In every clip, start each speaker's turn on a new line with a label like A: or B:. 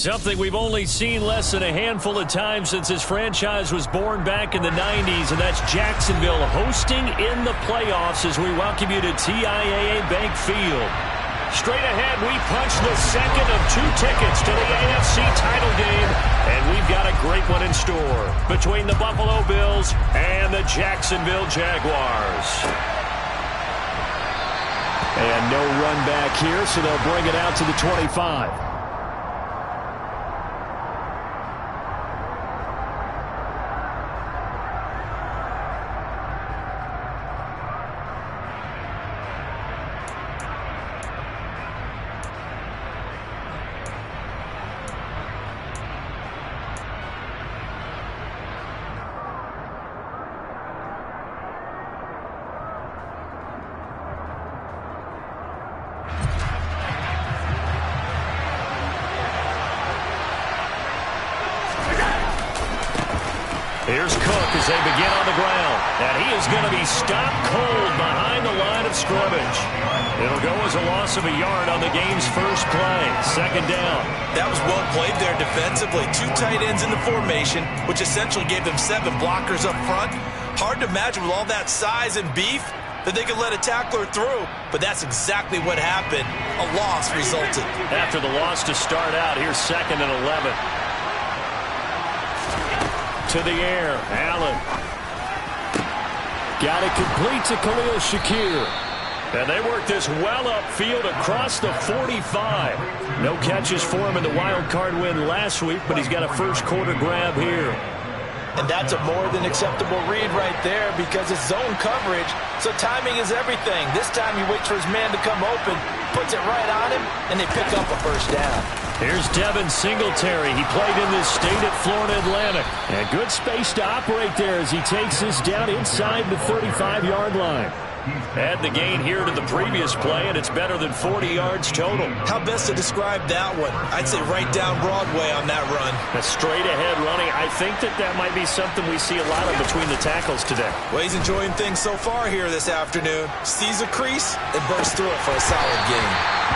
A: Something we've only seen less than a handful of times since this franchise was born back in the 90s, and that's Jacksonville hosting in the playoffs as we welcome you to TIAA Bank Field. Straight ahead, we punch the second of 2 tickets to the AFC title game, and we've got a great one in store between the Buffalo Bills and the Jacksonville Jaguars. And no run back here, so they'll bring it out to the 25. Here's Cook as they begin on the ground. And he is going to be stopped cold behind the line of scrimmage. It'll go as a loss of a yard on the game's first play. Second down.
B: That was well played there defensively. 2 tight ends in the formation, which essentially gave them 7 blockers up front. Hard to imagine with all that size and beef that they could let a tackler through. But that's exactly what happened. A loss resulted.
A: After the loss to start out, here's 2nd and 11. To the air, Allen. Got it complete to Khalil Shakir. And they work this well upfield across the 45. No catches for him in the wild card win last week, but he's got a first quarter grab here.
B: And that's a more than acceptable read right there because it's zone coverage, so timing is everything. This time he waits for his man to come open, puts it right on him, and they pick up a first down.
A: Here's Devin Singletary. He played in this state at Florida Atlantic. And good space to operate there as he takes this down inside the 35-yard line. Add the gain here to the previous play, and it's better than 40 yards total.
B: How best to describe that one? I'd say right down Broadway on that run.
A: A straight-ahead running. I think that might be something we see a lot of between the tackles today.
B: Well, he's enjoying things so far here this afternoon. Sees a crease and bursts through it for a solid gain.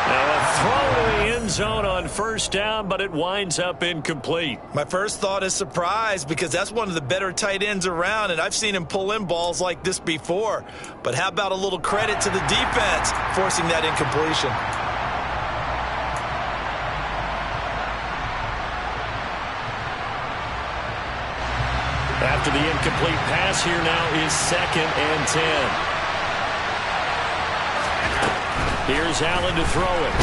A: Now a throw to the end zone on first down, but it winds up incomplete.
B: My first thought is surprise because that's one of the better tight ends around, and I've seen him pull in balls like this before. But how about a little credit to the defense forcing that incompletion?
A: After the incomplete pass, here now is 2nd and 10. Here's Allen to throw it.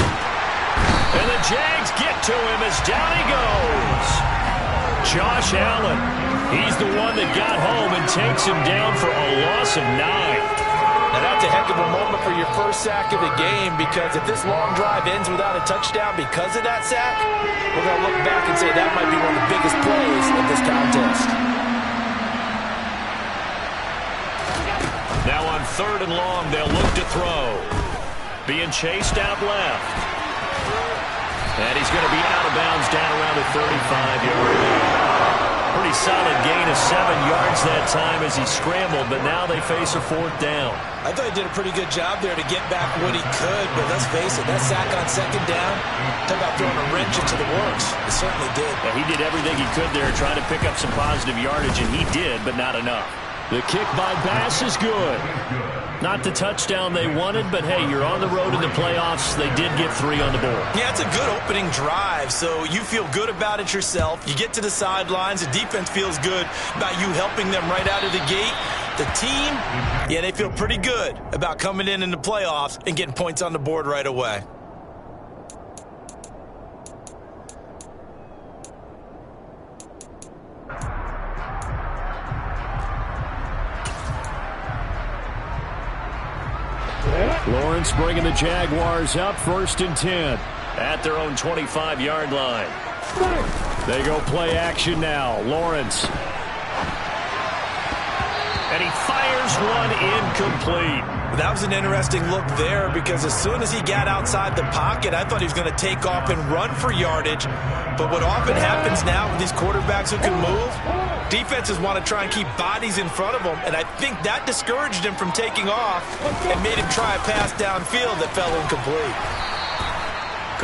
A: And the Jags get to him as down he goes. Josh Allen. He's the one that got home and takes him down for a loss of 9.
B: Now that's a heck of a moment for your first sack of the game because if this long drive ends without a touchdown because of that sack, we're going to look back and say that might be one of the biggest plays of this contest.
A: Now on 3rd and long, they'll look to throw. Being chased out left. And he's going to be out of bounds down around the 35-yard line. Pretty solid gain of 7 yards that time as he scrambled, but now they face a 4th down.
B: I thought he did a pretty good job there to get back what he could, but let's face it, that sack on 2nd down, talk about throwing a wrench into the works. It certainly did.
A: Yeah, he did everything he could there trying to pick up some positive yardage, and he did, but not enough. The kick by Bass is good. Not the touchdown they wanted, but hey, you're on the road in the playoffs. They did get 3 on the board.
B: Yeah, it's a good opening drive, so you feel good about it yourself. You get to the sidelines. The defense feels good about you helping them right out of the gate. The team, yeah, they feel pretty good about coming in the playoffs and getting points on the board right away.
A: Lawrence bringing the Jaguars up 1st and 10 at their own 25-yard line. They go play action now. Lawrence. And he fires one incomplete.
B: That was an interesting look there because as soon as he got outside the pocket, I thought he was going to take off and run for yardage. But what often happens now with these quarterbacks who can move, defenses want to try and keep bodies in front of them, and I think that discouraged him from taking off and made him try a pass downfield that fell incomplete.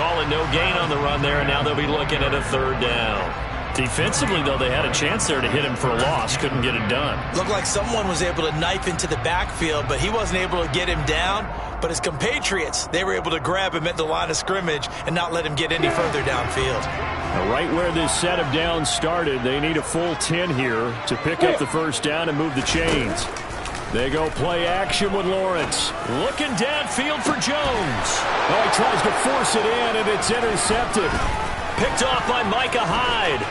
A: Call it no gain on the run there, and now they'll be looking at a third down. Defensively, though, they had a chance there to hit him for a loss. Couldn't get it done.
B: Looked like someone was able to knife into the backfield, but he wasn't able to get him down. But his compatriots, they were able to grab him at the line of scrimmage and not let him get any further downfield.
A: Now, right where this set of downs started, they need a full 10 here to pick up the first down and move the chains. They go play action with Lawrence. Looking downfield for Jones. Oh, he tries to force it in, and it's intercepted. Picked off by Micah Hyde.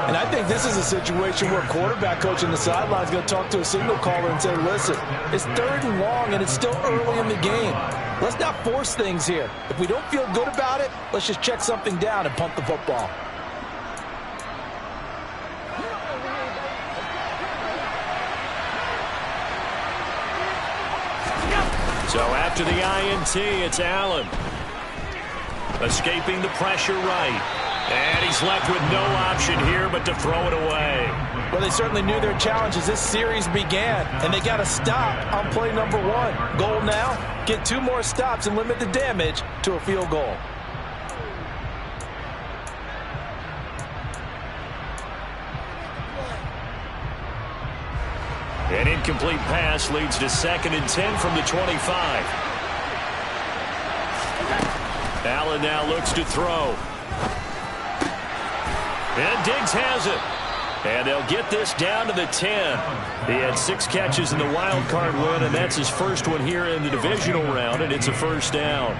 B: And I think this is a situation where quarterback coach on the sideline is going to talk to a signal caller and say, listen, it's 3rd and long and it's still early in the game. Let's not force things here. If we don't feel good about it, let's just check something down and punt the football.
A: So after the INT, it's Allen. Escaping the pressure right. And he's left with no option here but to throw it away.
B: Well, they certainly knew their challenge as this series began, and they got to stop on play number 1. Goal now, get 2 more stops and limit the damage to a field goal.
A: An incomplete pass leads to 2nd and 10 from the 25. Allen now looks to throw. And Diggs has it. And they'll get this down to the 10. He had 6 catches in the wild card win, and that's his first one here in the divisional round, and it's a first down.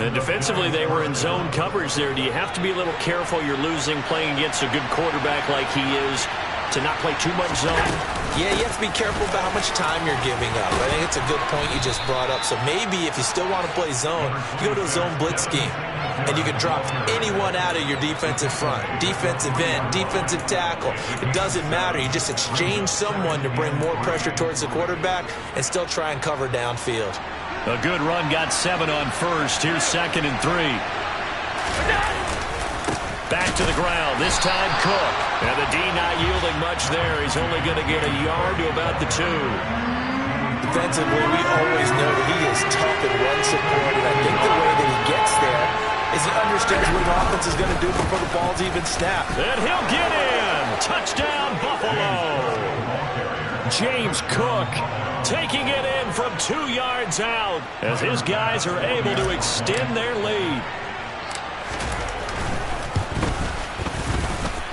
A: And defensively, they were in zone coverage there. Do you have to be a little careful? You're losing playing against a good quarterback like he is to not play too much zone?
B: Yeah, you have to be careful about how much time you're giving up. I think it's a good point you just brought up. So maybe if you still want to play zone, you go to a zone blitz scheme. And you can drop anyone out of your defensive front. Defensive end, defensive tackle. It doesn't matter. You just exchange someone to bring more pressure towards the quarterback and still try and cover downfield.
A: A good run got 7 on first. Here's 2nd and 3. Back to the ground. This time Cook. And the D not yielding much there. He's only going to get a yard to about the 2.
B: Defensively, we always know that he is tough in run support, and I think the way that he gets there is he understands what an offense is going to do before the ball's even snapped.
A: And he'll get in. Touchdown, Buffalo. James Cook taking it in from 2 yards out as his guys are able to extend their lead.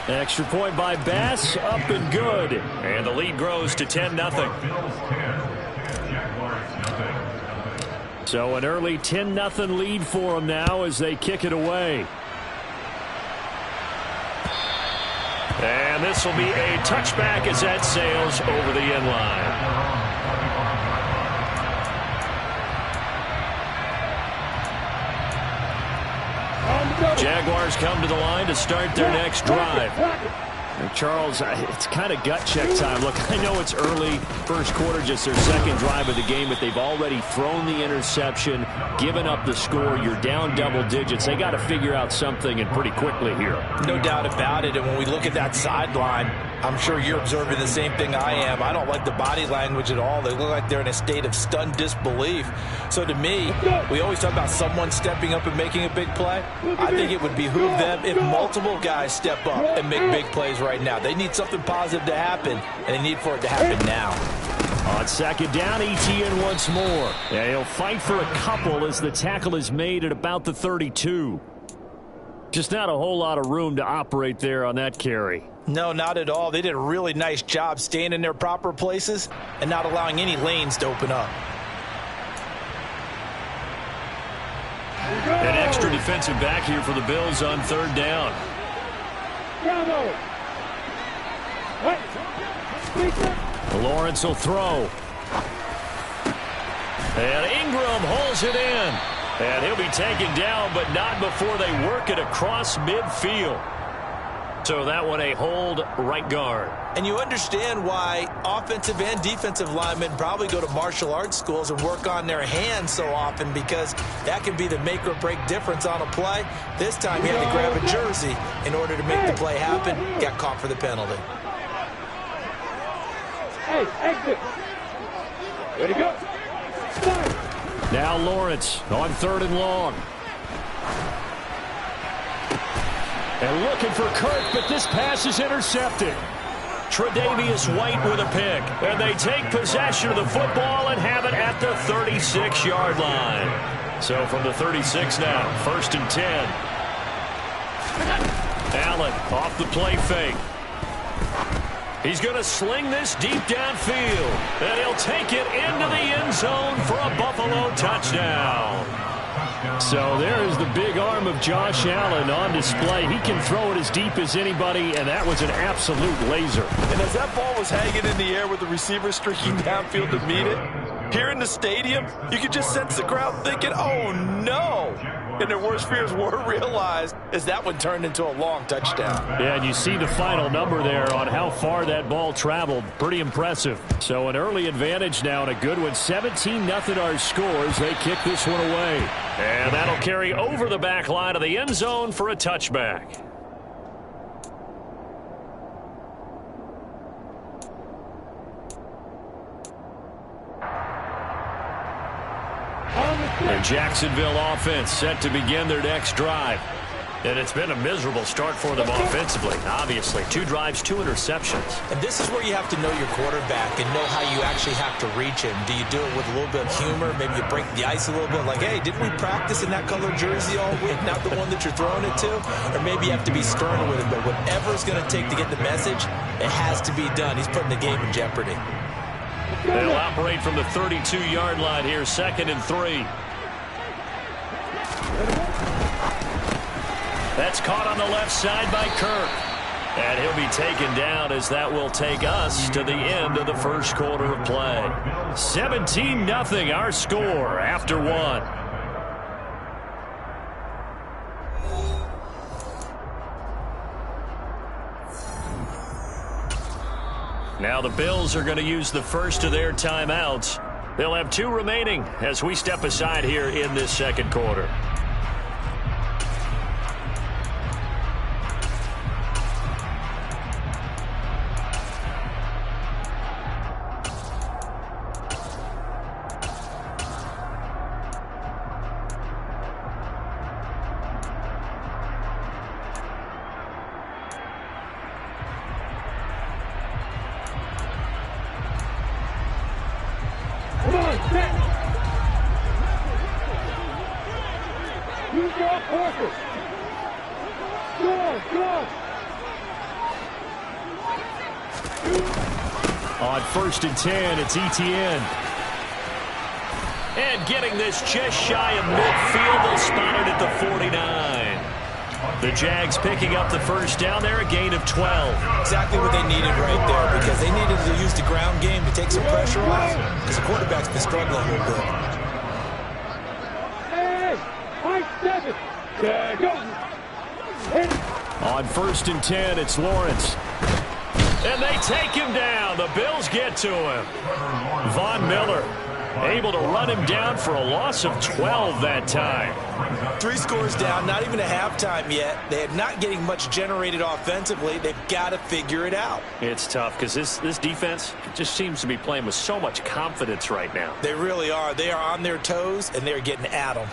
A: Extra point by Bass, up and good. And the lead grows to 10-0. So an early 10-0 lead for them now as they kick it away. And this will be a touchback as that sails over the end line. Jaguars come to the line to start their next drive. And Charles, it's kind of gut check time. Look, I know it's early, first quarter, just their 2nd drive of the game, but they've already thrown the interception, given up the score. You're down double digits. They got to figure out something, and pretty quickly here.
B: No doubt about it, and when we look at that sideline, I'm sure you're observing the same thing I am. I don't like the body language at all. They look like they're in a state of stunned disbelief. So to me, we always talk about someone stepping up and making a big play. I think it would behoove them if multiple guys step up and make big plays right now. They need something positive to happen, and they need for it to happen now.
A: On 2nd down, ETN once more. Yeah, he'll fight for a couple as the tackle is made at about the 32. Just not a whole lot of room to operate there on that carry.
B: No, not at all. They did a really nice job staying in their proper places and not allowing any lanes to open up.
A: An extra defensive back here for the Bills on 3rd down. Lawrence will throw. And Ingram holds it in. And he'll be taken down, but not before they work it across midfield. So that one a hold right guard.
B: And you understand why offensive and defensive linemen probably go to martial arts schools and work on their hands so often, because that can be the make or break difference on a play. This time he had to grab a jersey in order to make the play happen. Got caught for the penalty.
C: Hey, exit. Ready to go. Start.
A: Now Lawrence on 3rd and long. And looking for Kirk, but this pass is intercepted. Tre'Davious White with a pick. And they take possession of the football and have it at the 36-yard line. So from the 36 now, 1st and 10. Allen off the play fake. He's going to sling this deep downfield. And he'll take it into the end zone for a Buffalo touchdown. So there is the big arm of Josh Allen on display. He can throw it as deep as anybody, and that was an absolute laser.
B: And as that ball was hanging in the air with the receiver streaking downfield to meet it, here in the stadium, you could just sense the crowd thinking, oh, no. And their worst fears were realized as that one turned into a long touchdown.
A: Yeah, and you see the final number there on how far that ball traveled. Pretty impressive. So an early advantage now and a good one. 17-0 our scores. They kick this one away. And that'll carry over the back line of the end zone for a touchback. The Jacksonville offense set to begin their next drive. And it's been a miserable start for them offensively, obviously. 2 drives, 2 interceptions.
B: And this is where you have to know your quarterback and know how you actually have to reach him. Do you do it with a little bit of humor? Maybe you break the ice a little bit. Like, hey, didn't we practice in that color jersey all week? Not the one that you're throwing it to? Or maybe you have to be stern with it. But whatever it's going to take to get the message, it has to be done. He's putting the game in jeopardy.
A: They'll operate from the 32-yard line here, 2nd and 3. That's caught on the left side by Kirk. And he'll be taken down as that will take us to the end of the first quarter of play. 17-0 our score after 1. Now the Bills are going to use the first of their timeouts. They'll have 2 remaining as we step aside here in this second quarter. On 1st and 10, it's Etienne. And getting this just shy of midfield, they'll spot it at the 49. The Jags picking up the first down there, a gain of 12.
B: Exactly what they needed right there, because they needed to use the ground game to take some pressure off, because the quarterback's been struggling a little bit.
A: On 1st and 10, it's Lawrence. And they take him down. The Bills get to him. Von Miller able to run him down for a loss of 12 that time.
B: 3 scores down, not even a halftime yet. They're not getting much generated offensively. They've got to figure it out.
A: It's tough because this defense just seems to be playing with so much confidence right now.
B: They really are. They are on their toes, and they're getting at them.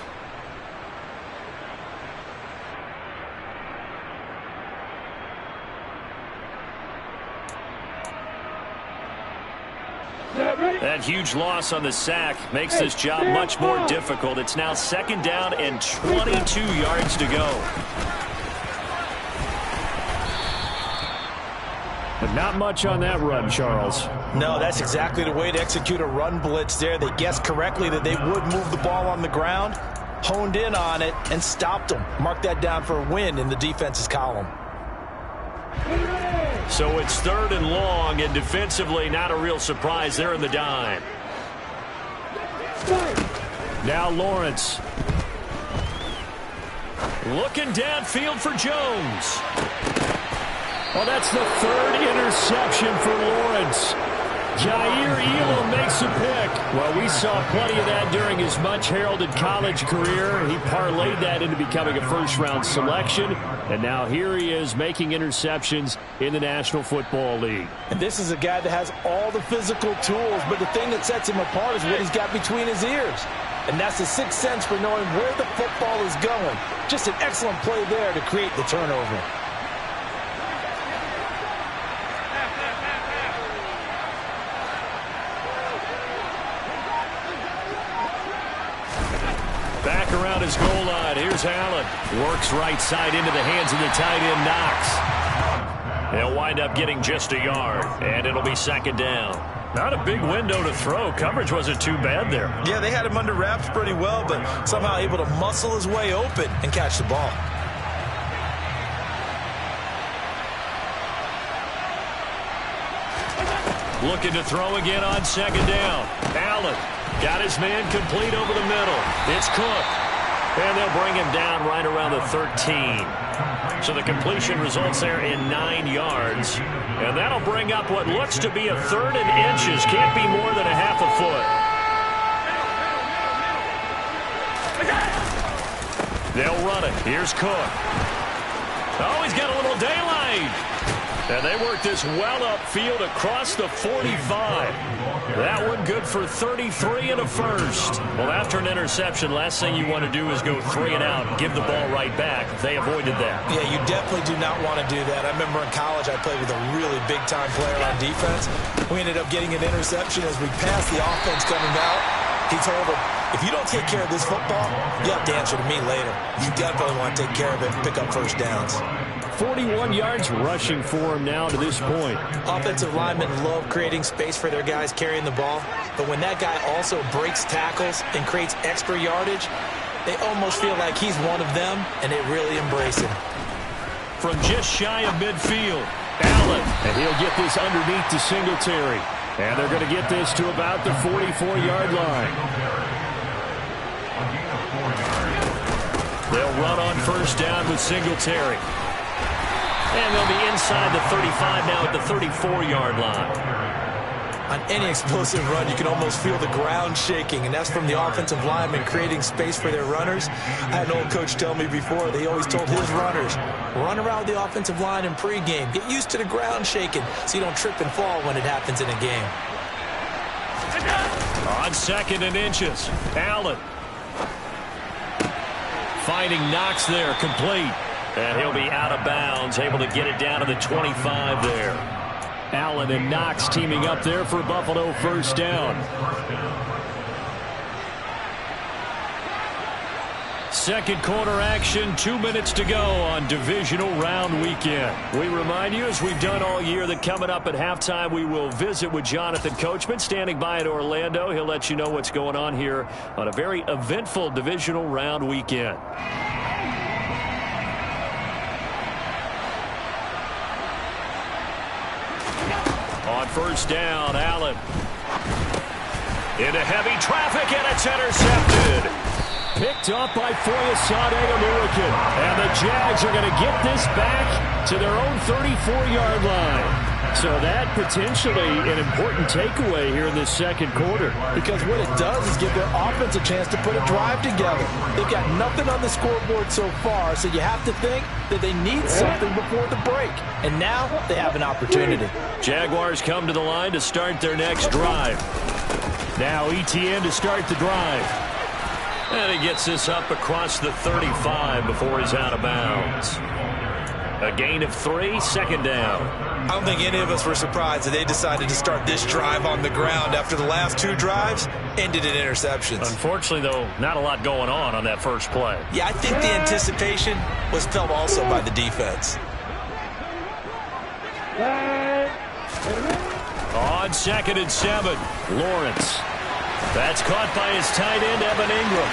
A: That huge loss on the sack makes this job much more difficult. It's now 2nd down and 22 yards to go. But not much on that run, Charles.
B: No, that's exactly the way to execute a run blitz there. They guessed correctly that they would move the ball on the ground, honed in on it, and stopped them. Mark that down for a win in the defense's column.
A: So it's 3rd and long, and defensively not a real surprise there in the dime. Now Lawrence. Looking downfield for Jones. Well, that's the 3rd interception for Lawrence. Jair Elam makes a pick. Well, we saw plenty of that during his much-heralded college career. He parlayed that into becoming a first-round selection. And now here he is making interceptions in the National Football League.
B: And this is a guy that has all the physical tools, but the thing that sets him apart is what he's got between his ears.
C: And that's the sixth sense for knowing where the football is going. Just an excellent play there to create the turnover.
A: Back around his goal line. Here's Allen. Works right side into the hands of the tight end, Knox. He'll wind up getting just a yard, and it'll be second down. Not a big window to throw. Coverage wasn't too bad there.
B: Yeah, they had him under wraps pretty well, but somehow able to muscle his way open and catch the ball.
A: Looking to throw again on second down. Allen got his man complete over the middle. It's Cook. And they'll bring him down right around the 13. So the completion results there in 9 yards. And that'll bring up what looks to be a third and inches. Can't be more than a half a foot. They'll run it. Here's Cook. Oh, he's got a little daylight. And they work this well upfield across the 45. That one good for 33 and a first. Well, after an interception, last thing you want to do is go 3 and out and give the ball right back. They avoided that. Yeah, you definitely do not want to do that. I remember in college I played with a really big-time player on defense. We ended up getting an interception as we passed the offense coming out. He told him, if you don't take care of this football, you have to answer to me later. You definitely want to take care of it and pick up first downs. 41 yards rushing for him now to this point.
B: Offensive linemen love creating space for their guys carrying the ball, but when that guy also breaks tackles and creates extra yardage, they almost feel like he's one of them, and they really embrace him.
A: From just shy of midfield, Allen, and he'll get this underneath to Singletary. And they're going to get this to about the 44-yard line. They'll run on first down with Singletary. And they'll be inside the 35 now at the 34-yard line.
B: On any explosive run, you can almost feel the ground shaking, and that's from the offensive linemen creating space for their runners. I had an old coach tell me before, they always told his runners, run around the offensive line in pregame. Get used to the ground shaking so you don't trip and fall when it happens in a game.
A: On second and inches, Allen. Finding Knox there, complete. And he'll be out of bounds, able to get it down to the 25 there. Allen and Knox teaming up there for Buffalo first down. Second quarter action, 2 minutes to go on divisional round weekend. We remind you, as we've done all year, that coming up at halftime, we will visit with Jonathan Coachman, standing by in Orlando. He'll let you know what's going on here on a very eventful divisional round weekend. On first down, Allen. Into heavy traffic, and it's intercepted. Picked up by Foyesade American. And the Jags are going to get this back to their own 34-yard line. So that potentially an important takeaway here in this second quarter.
C: Because what it does is give their offense a chance to put a drive together. They've got nothing on the scoreboard so far, so you have to think that they need something before the break. And now they have an opportunity.
A: Jaguars come to the line to start their next drive. Now Etienne to start the drive. And he gets this up across the 35 before he's out of bounds. A gain of 3, second down.
B: I don't think any of us were surprised that they decided to start this drive on the ground after the last 2 drives ended in interceptions.
A: Unfortunately, though, not a lot going on that first play.
B: Yeah, I think the anticipation was felt also by the defense.
A: On second and 7, Lawrence. That's caught by his tight end, Evan Ingram.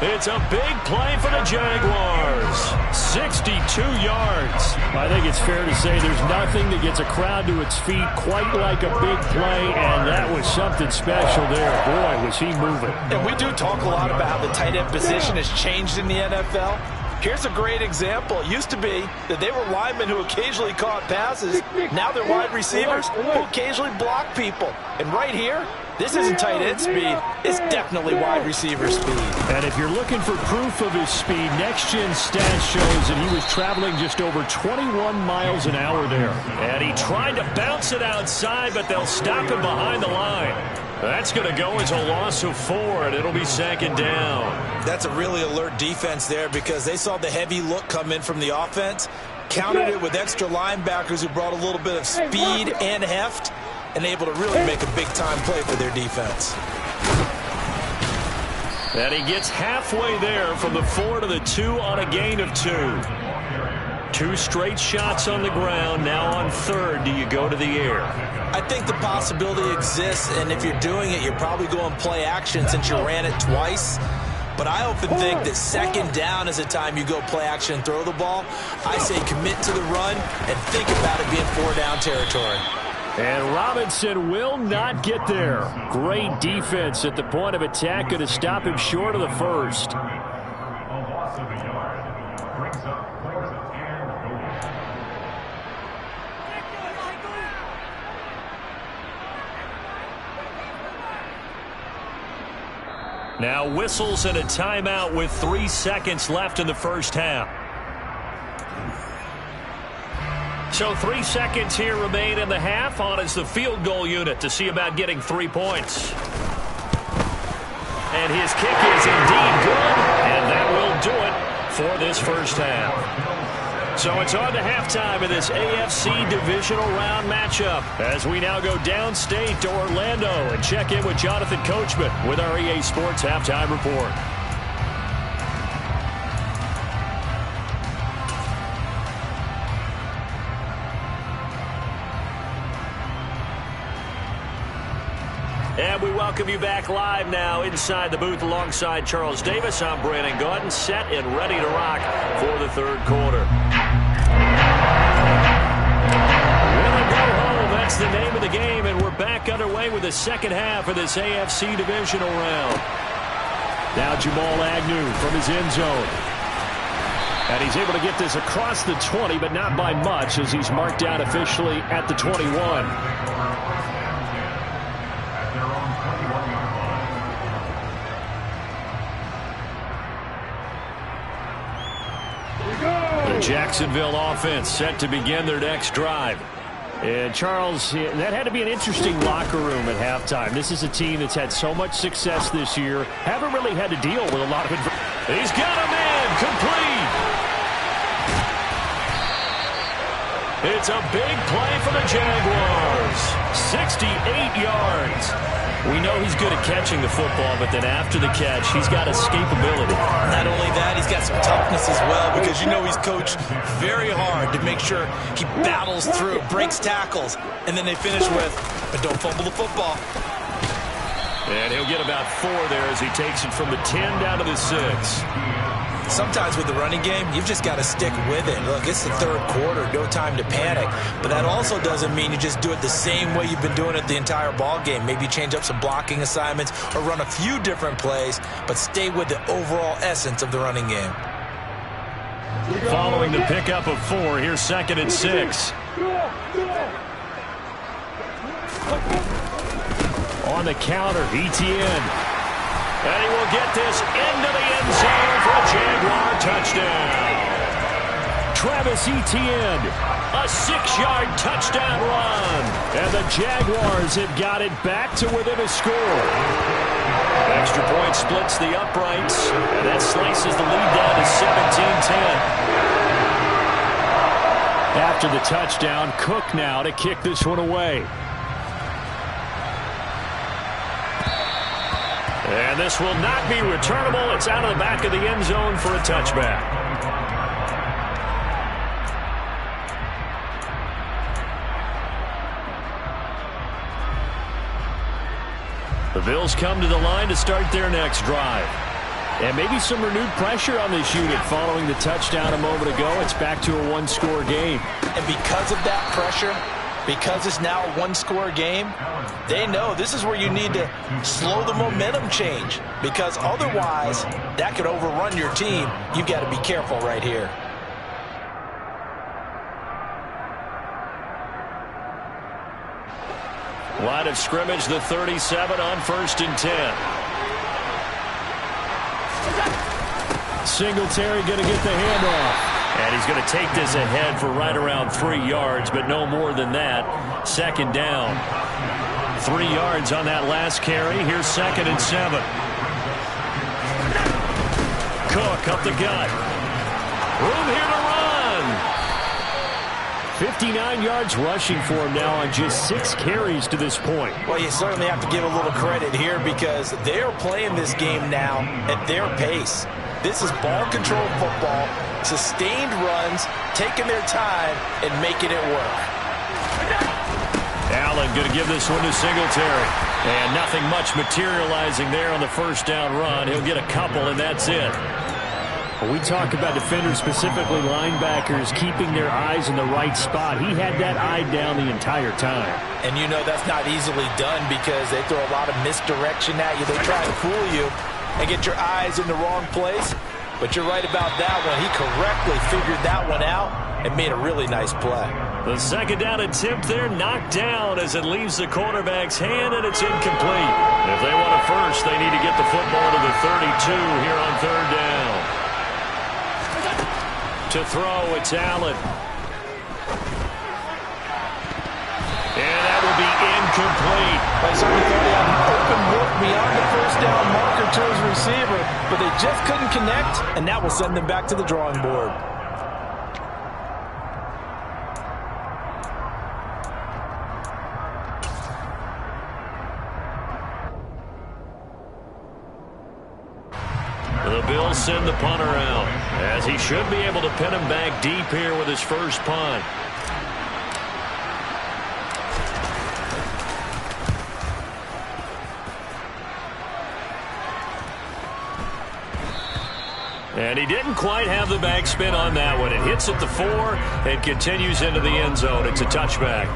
A: It's a big play for the Jaguars. 62 yards. I think it's fair to say there's nothing that gets a crowd to its feet quite like a big play, and that was something special there. Boy, was he moving.
C: And we do talk a lot about how the tight end position has changed in the NFL. Here's a great example. It used to be that they were linemen who occasionally caught passes. Now they're wide receivers who occasionally block people. And right here, this isn't tight end speed. It's definitely wide receiver speed.
A: And if you're looking for proof of his speed, Next Gen stats shows that he was traveling just over 21 miles an hour there. And he tried to bounce it outside, but they'll stop him behind the line. That's going to go as a loss of 4, and it'll be second down.
B: That's a really alert defense there because they saw the heavy look come in from the offense, countered it with extra linebackers who brought a little bit of speed and heft, and able to really make a big-time play for their defense.
A: And he gets halfway there from the 4 to the 2 on a gain of 2. 2 straight shots on the ground. Now on third, do you go to the air?
B: I think the possibility exists, and if you're doing it, you're probably going play action since you ran it twice. But I often think that second down is the time you go play action and throw the ball. I say commit to the run and think about it being 4-down territory.
A: And Robinson will not get there. Great defense at the point of attack, going to stop him short of the first. Now whistles and a timeout with 3 seconds left in the first half. So 3 seconds here remain in the half. On is the field goal unit to see about getting 3 points. And his kick is indeed good, and that will do it for this first half. So it's on to halftime in this AFC divisional round matchup as we now go downstate to Orlando and check in with Jonathan Coachman with our EA Sports Halftime Report. And we welcome you back live now inside the booth alongside Charles Davis. I'm Brandon Gordon, set and ready to rock for the third quarter. Will it go home? That's the name of the game, and we're back underway with the second half of this AFC divisional round. Now Jamal Agnew from his end zone. And he's able to get this across the 20, but not by much as he's marked down officially at the 21. Jacksonville offense set to begin their next drive. And Charles, that had to be an interesting locker room at halftime. This is a team that's had so much success this year. Haven't really had to deal with a lot of adversity. He's got a man complete. It's a big play for the Jaguars. 68 yards. We know he's good at catching the football, but then after the catch, he's got escapability.
B: Not only that, he's got some toughness as well because you know he's coached very hard to make sure he battles through, breaks tackles, and then they finish with, but don't fumble the football.
A: And he'll get about 4 there as he takes it from the 10 down to the 6.
B: Sometimes with the running game, you've just got to stick with it. Look, it's the third quarter, no time to panic. But that also doesn't mean you just do it the same way you've been doing it the entire ball game. Maybe change up some blocking assignments or run a few different plays, but stay with the overall essence of the running game.
A: Following the pickup of 4, here's 2nd and 6. On the counter, ETN. And he will get this into the end zone for a Jaguar touchdown. Travis Etienne, a 6-yard touchdown run. And the Jaguars have got it back to within a score. Extra point splits the uprights, and that slices the lead down to 17-10. After the touchdown, Cook now to kick this one away. And this will not be returnable. It's out of the back of the end zone for a touchback. The Bills come to the line to start their next drive. And maybe some renewed pressure on this unit following the touchdown a moment ago. It's back to a 1-score game.
B: And because of that pressure, because it's now a 1-score game, they know this is where you need to slow the momentum change because otherwise that could overrun your team. You've got to be careful right here.
A: Line of scrimmage, the 37 on 1st and 10. Singletary going to get the handoff. And he's going to take this ahead for right around 3 yards, but no more than that. 2nd down. 3 yards on that last carry. Here's 2nd and 7. Cook up the gut. Room here to run. 59 yards rushing for him now on just 6 carries to this point.
C: Well, you certainly have to give a little credit here because they're playing this game now at their pace. This is ball control football, sustained runs, taking their time and making it work.
A: Allen going to give this one to Singletary. And nothing much materializing there on the first down run. He'll get a couple, and that's it.
D: When we talk about defenders, specifically linebackers, keeping their eyes in the right spot, he had that eye down the entire time.
C: And you know that's not easily done because they throw a lot of misdirection at you. They try to fool you and get your eyes in the wrong place. But you're right about that one. He correctly figured that one out and made a really nice play.
A: The 2nd down attempt there knocked down as it leaves the quarterback's hand, and it's incomplete. If they want a first, they need to get the football to the 32 here on 3rd down. To throw, it's Allen. And that will be incomplete.
C: I certainly thought he had an open look beyond the first down marker to his receiver, but they just couldn't connect, and that will send them back to the drawing board.
A: The Bills send the punter out, as he should be able to pin him back deep here with his first punt. And he didn't quite have the backspin on that one. It hits at the 4 and continues into the end zone. It's a touchback.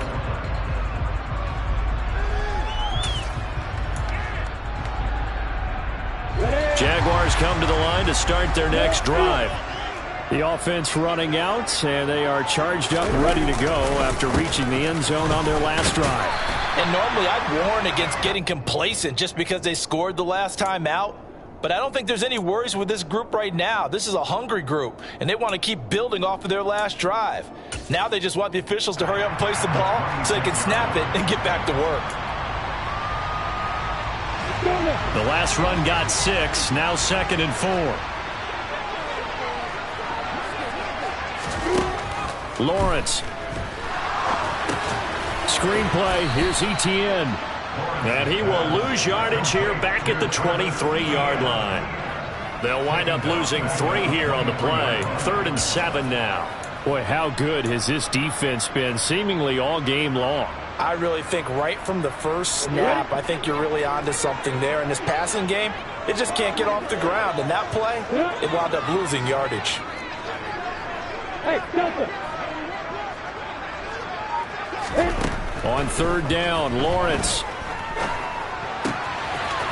A: Jaguars come to the line to start their next drive.
D: The offense running out, and they are charged up and ready to go after reaching the end zone on their last drive.
C: And normally I'd warn against getting complacent just because they scored the last time out. But I don't think there's any worries with this group right now. This is a hungry group, and they want to keep building off of their last drive. Now they just want the officials to hurry up and place the ball so they can snap it and get back to work.
A: The last run got 6, now 2nd and 4. Lawrence. Screenplay, here's Etienne. And he will lose yardage here back at the 23-yard line. They'll wind up losing 3 here on the play. 3rd and 7 now.
D: Boy, how good has this defense been seemingly all game long?
C: I really think right from the first snap, I think you're really onto something there. In this passing game, it just can't get off the ground. And that play, it wound up losing yardage.
A: On 3rd down, Lawrence.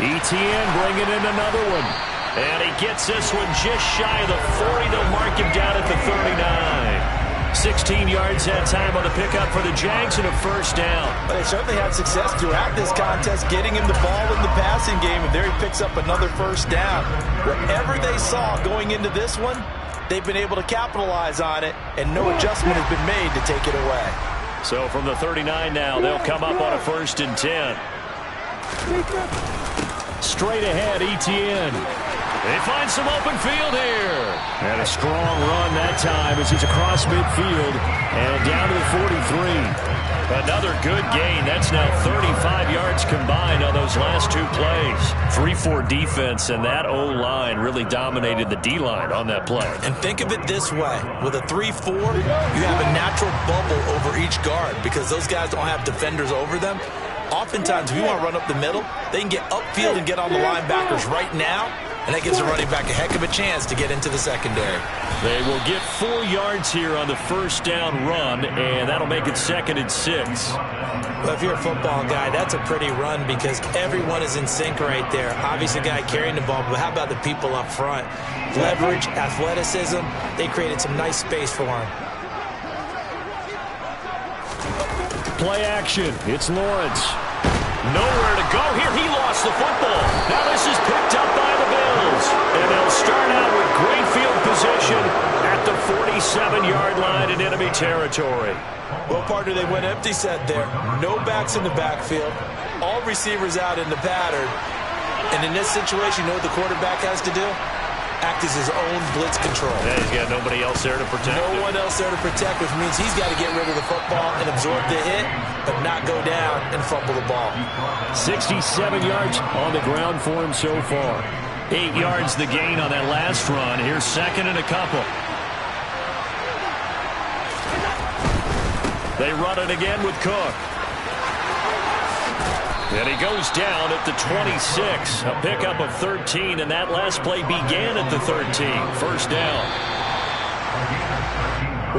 A: Etienne bringing in another one. And he gets this one just shy of the 40. They'll mark him down at the 39. 16 yards that time on the pickup for the Jags and a first down.
C: But they certainly had success throughout this contest getting him the ball in the passing game, and there he picks up another first down. Whatever they saw going into this one, they've been able to capitalize on it, and no adjustment has been made to take it away.
A: So from the 39 now, they'll come up on a 1st and 10. Straight ahead, Etienne. They find some open field here. And a strong run that time as he's across midfield and down to the 43. Another good gain. That's now 35 yards combined on those last 2 plays. 3-4 defense, and that O-line really dominated the D-line on that play.
C: And think of it this way. With a 3-4, you have a natural bubble over each guard because those guys don't have defenders over them. Oftentimes, if you want to run up the middle, they can get upfield and get on the linebackers right now, and that gives the running back a heck of a chance to get into the secondary.
A: They will get 4 yards here on the first down run, and that'll make it 2nd and 6.
E: Well, if you're a football guy, that's a pretty run because everyone is in sync right there. Obviously, the guy carrying the ball, but how about the people up front? Leverage, athleticism, they created some nice space for him.
A: Play action. It's Lawrence. Nowhere to go here. He lost the football. Now this is picked up by the Bills. And they'll start out with great field position at the 47-yard line in enemy territory.
C: Well, partner, they went empty set there. No backs in the backfield. all receivers out in the pattern. And in this situation, you know what the quarterback has to do? Act as his own blitz control.
A: Yeah, he's got nobody else there to protect him.
C: No one else there to protect, which means he's got to get rid of the football and absorb the hit, but not go down and fumble the ball.
D: 67 yards on the ground for him so far.
A: 8 yards the gain on that last run. Here's second and a couple. They run it again with Cook. And he goes down at the 26. A pickup of 13, and that last play began at the 13. First down.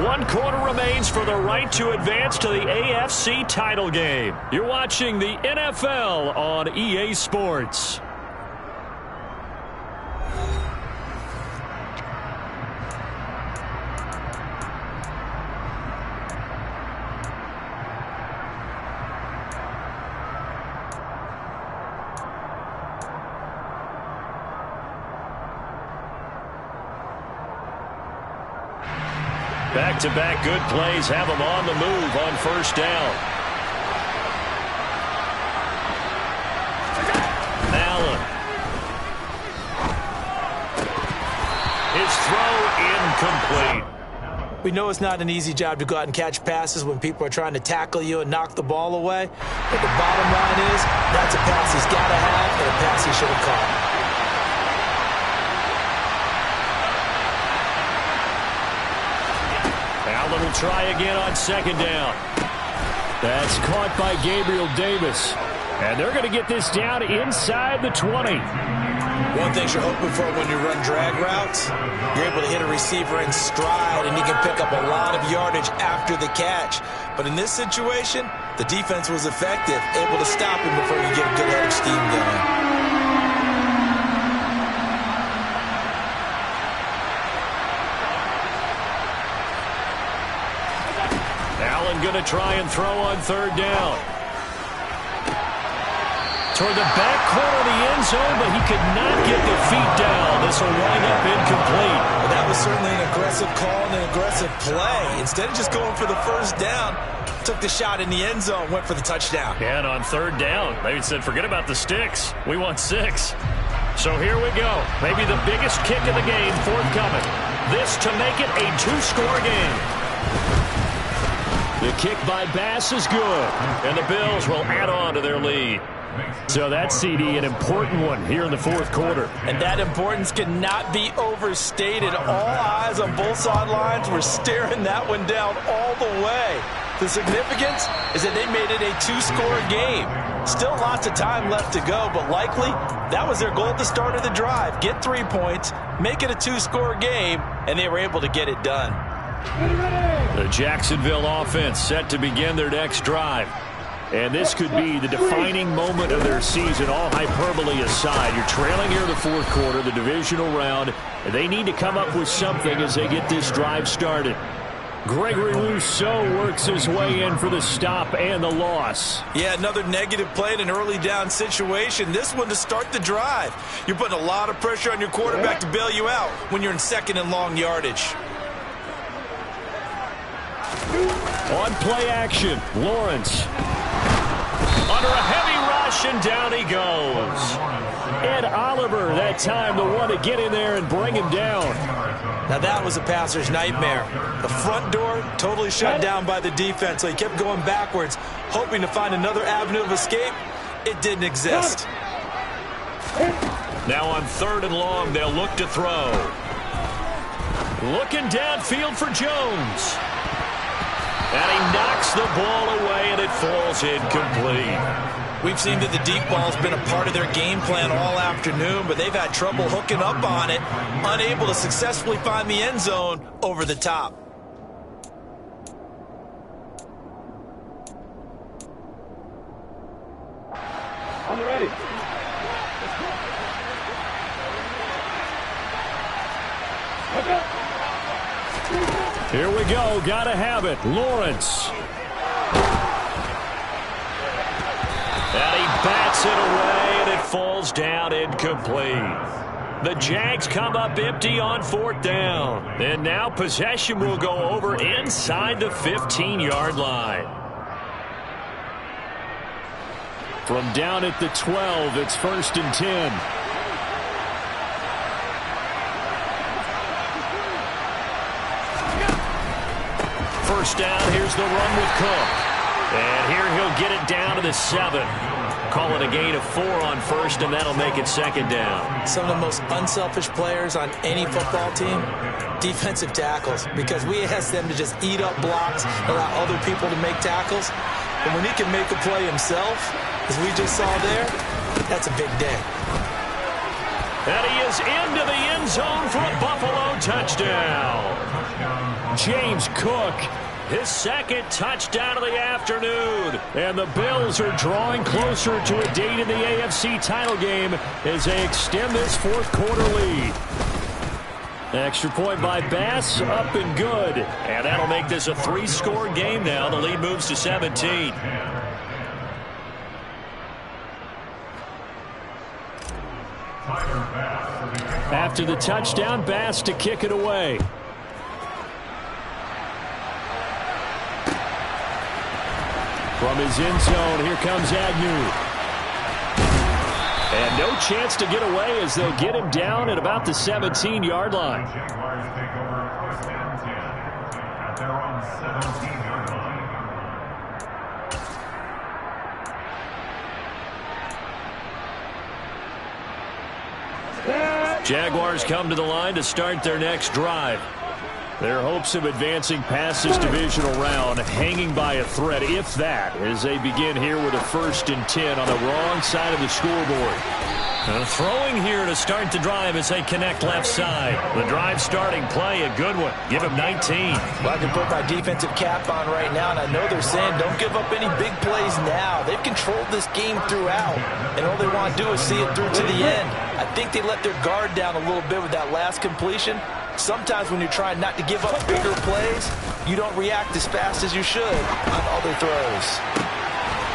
A: 1 quarter remains for the right to advance to the AFC title game. You're watching the NFL on EA Sports. Back-to-back good plays have them on the move on first down. Allen. His throw incomplete.
C: We know it's not an easy job to go out and catch passes when people are trying to tackle you and knock the ball away. But the bottom line is, that's a pass he's got to have and a pass he should have caught.
A: Allen will try again on second down.
D: That's caught by Gabriel Davis. And they're going to get this down inside the 20.
C: One thing you're hoping for when you run drag routes, you're able to hit a receiver in stride and he can pick up a lot of yardage after the catch. But in this situation, the defense was effective, able to stop him before you get a good head of steam going.
A: Going to try and throw on third down. Toward the back corner of the end zone, but he could not get the feet down. This will wind up incomplete.
C: Well, that was certainly an aggressive call and an aggressive play. Instead of just going for the first down, took the shot in the end zone, went for the touchdown.
A: And on third down, they said, forget about the sticks. We want 6. So here we go. Maybe the biggest kick of the game forthcoming. This to make it a 2-score game.
D: The kick by Bass is good.
A: And the Bills will add on to their lead.
D: So that's, CD, an important one here in the fourth quarter.
C: And that importance cannot be overstated. All eyes on both sidelines were staring that one down all the way. The significance is that they made it a 2-score game. Still lots of time left to go, but likely that was their goal at the start of the drive. Get 3 points, make it a 2-score game, and they were able to get it done.
A: The Jacksonville offense set to begin their next drive.
D: And this could be the defining moment of their season, all hyperbole aside. You're trailing here in the fourth quarter, the divisional round. And they need to come up with something as they get this drive started. Gregory Rousseau works his way in for the stop and the loss.
C: Yeah, another negative play in an early down situation. This one to start the drive. You're putting a lot of pressure on your quarterback to bail you out when you're in second and long yardage.
D: On play action, Lawrence.
A: Under a heavy rush, and down he goes.
D: Ed Oliver, that time, the one to get in there and bring him down.
C: Now that was a passer's nightmare. The front door totally shut down by the defense, so he kept going backwards, hoping to find another avenue of escape. It didn't exist.
A: Now on third and long, they'll look to throw. Looking downfield for Jones. And he knocks the ball away, and it falls incomplete.
C: We've seen that the deep ball's been a part of their game plan all afternoon, but they've had trouble hooking up on it, unable to successfully find the end zone over the top.
F: I'm ready.
D: Here we go. Gotta have it. Lawrence.
A: And he bats it away, and it falls down incomplete. The Jags come up empty on fourth down. And now possession will go over inside the 15-yard line.
D: From down at the 12, it's 1st and 10.
A: First down, here's the run with Cook. And here he'll get it down to the 7. Call it a gain of 4 on first, and that'll make it 2nd down.
E: Some of the most unselfish players on any football team, defensive tackles, because we ask them to just eat up blocks, allow other people to make tackles. But when he can make a play himself, as we just saw there, that's a big day.
A: And he is into the end zone for a Buffalo touchdown. James Cook, his 2nd touchdown of the afternoon. And the Bills are drawing closer to a date in the AFC title game as they extend this 4th quarter lead. Extra point by Bass, up and good. And that'll make this a 3-score game now. The lead moves to 17.
D: After the touchdown, Bass to kick it away. From his end zone, here comes Agnew. And no chance to get away as they'll get him down at about the 17-yard line.
A: Jaguars come to the line to start their next drive. Their hopes of advancing past this divisional round hanging by a thread, if that, as they begin here with a 1st and 10 on the wrong side of the scoreboard. Throwing here to start the drive as they connect left side. The drive starting play, a good one. Give him 19.
C: Well, I can put my defensive cap on right now, and I know they're saying don't give up any big plays now. They've controlled this game throughout, and all they want to do is see it through to the end. I think they let their guard down a little bit with that last completion. Sometimes when you're trying not to give up bigger plays, you don't react as fast as you should on other throws.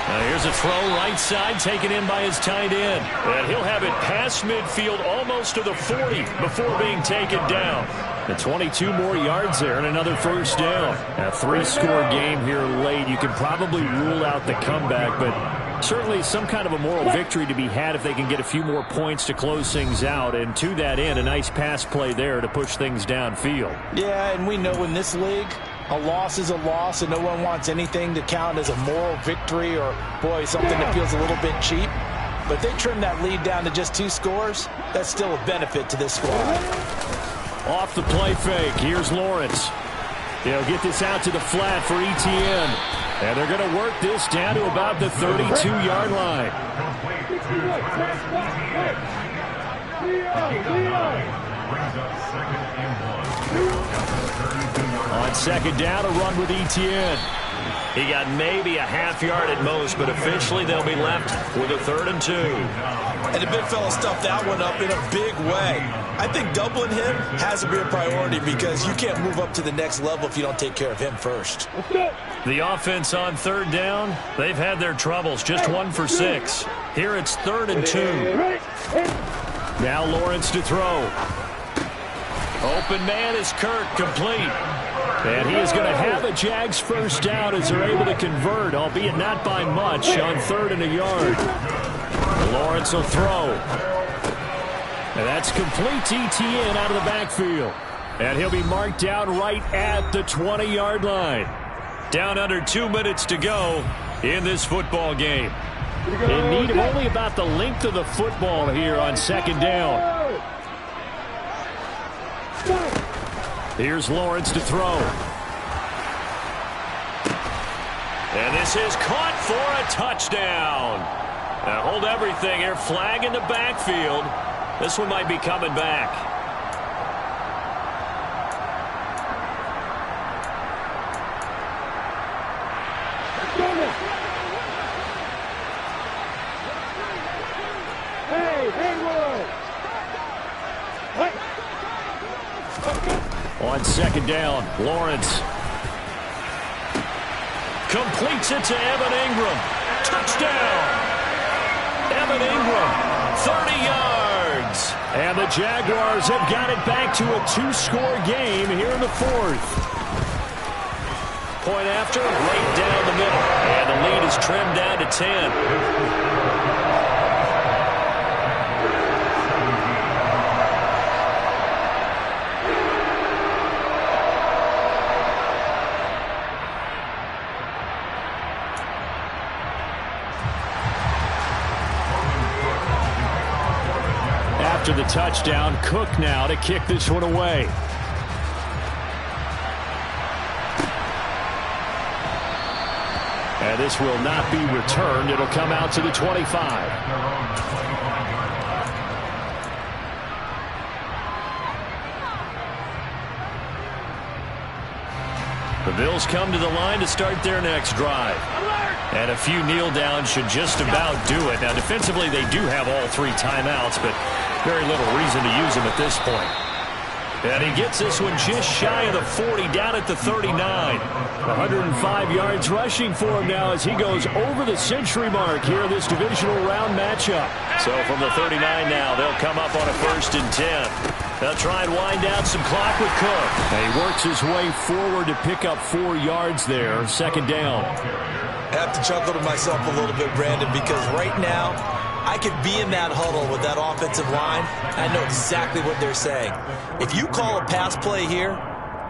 A: Now here's a throw right side taken in by his tight end. And he'll have it past midfield almost to the 40 before being taken down. The 22 more yards there and another 1st down. A 3-score game here late. You can probably rule out the comeback, but certainly some kind of a moral victory to be had if they can get a few more points to close things out. And to that end, a nice pass play there to push things downfield.
C: Yeah, and we know in this league, a loss is a loss, and no one wants anything to count as a moral victory or, boy, something that feels a little bit cheap. But they trim that lead down to just 2 scores. That's still a benefit to this squad.
D: Off the play fake, here's Lawrence. They'll get this out to the flat for Etienne. And they're going to work this down to about the 32-yard line. On 2nd down, a run with Etienne.
A: He got maybe a half yard at most, but officially they'll be left with a 3rd and 2.
B: And the big fella stuffed that one up in a big way. I think doubling him has to be a priority because you can't move up to the next level if you don't take care of him first.
A: The offense on 3rd down, they've had their troubles, just 1 for 6. Here it's 3rd and 2.
D: Now Lawrence to throw.
A: Open man is Kirk, complete.
D: And he is going to have a Jags 1st down as they're able to convert, albeit not by much, on 3rd and a yard. Lawrence will throw. And that's complete to Etienne out of the backfield. And he'll be marked down right at the 20-yard line.
A: Down under 2 minutes to go in this football game.
D: In need of only about the length of the football here on 2nd down. Here's Lawrence to throw.
A: And this is caught for a touchdown. Now hold everything here. Flag in the backfield. This one might be coming back.
D: On 2nd down, Lawrence
A: completes it to Evan Ingram. Touchdown! Evan Ingram, 30 yards.
D: And the Jaguars have got it back to a 2-score game here in the 4th.
A: Point after, right down the middle. And the lead is trimmed down to and 10.
D: After the touchdown, Cook now to kick this one away. And this will not be returned. It'll come out to the 25.
A: The Bills come to the line to start their next drive. And a few kneel downs should just about do it. Now, defensively, they do have all 3 timeouts, but very little reason to use them at this point. And he gets this one just shy of the 40, down at the 39. 105 yards rushing for him now as he goes over the century mark here in this divisional round matchup. So from the 39 now, they'll come up on a 1st and 10. They'll try and wind down some clock with Cook.
D: And he works his way forward to pick up 4 yards there, 2nd down.
C: I have to chuckle to myself a little bit, Brandon, because right now I could be in that huddle with that offensive line. I know exactly what they're saying. If you call a pass play here,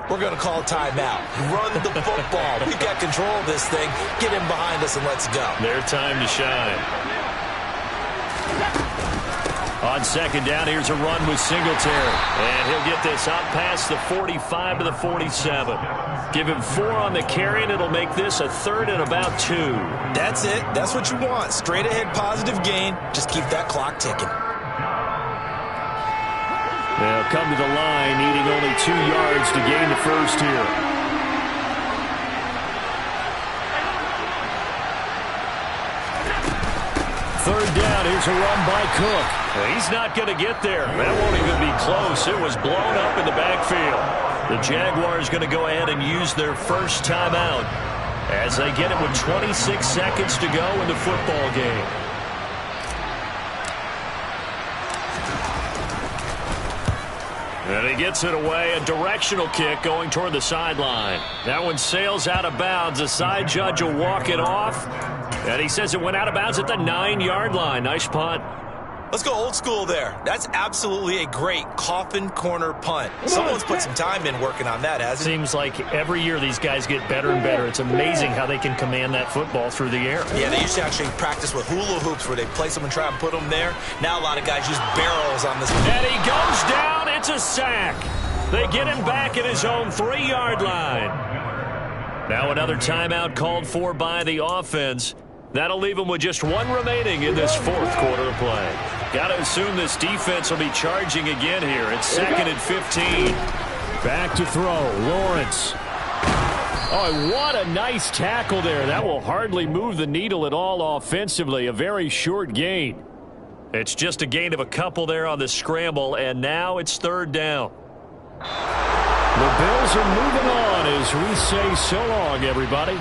C: we're going to call a timeout. Run the football. We've got control of this thing. Get him behind us and let's go.
A: Their time to shine. On 2nd down, here's a run with Singletary. And he'll get this up past the 45 to the 47. Give him 4 on the carry, and it'll make this a 3rd and about 2.
C: That's it. That's what you want. Straight ahead positive gain. Just keep that clock ticking.
D: They'll come to the line, needing only 2 yards to gain the 1st here. Third down, here's a run by Cook.
A: He's not going to get there. That won't even be close. It was blown up in the backfield. The Jaguars going to go ahead and use their first timeout as they get it with 26 seconds to go in the football game. And he gets it away, a directional kick going toward the sideline. That one sails out of bounds. The side judge will walk it off. And he says it went out of bounds at the 9-yard line. Nice punt.
C: Let's go old school there. That's absolutely a great coffin corner punt. Someone's put some time in working on that, hasn't it?
A: Seems like every year these guys get better and better. It's amazing how they can command that football through the air.
C: Yeah, they used to actually practice with hula hoops where they place them and try and put them there. Now a lot of guys use barrels on this.
A: And he goes down. It's a sack. They get him back at his own 3-yard line. Now another timeout called for by the offense. That'll leave them with just 1 remaining in this 4th quarter of play. Got to assume this defense will be charging again here. It's 2nd and 15.
D: Back to throw, Lawrence. Oh, what a nice tackle there. That will hardly move the needle at all offensively. A very short gain.
A: It's just a gain of a couple there on the scramble, and now it's 3rd down.
D: The Bills are moving on as we say so long, everybody.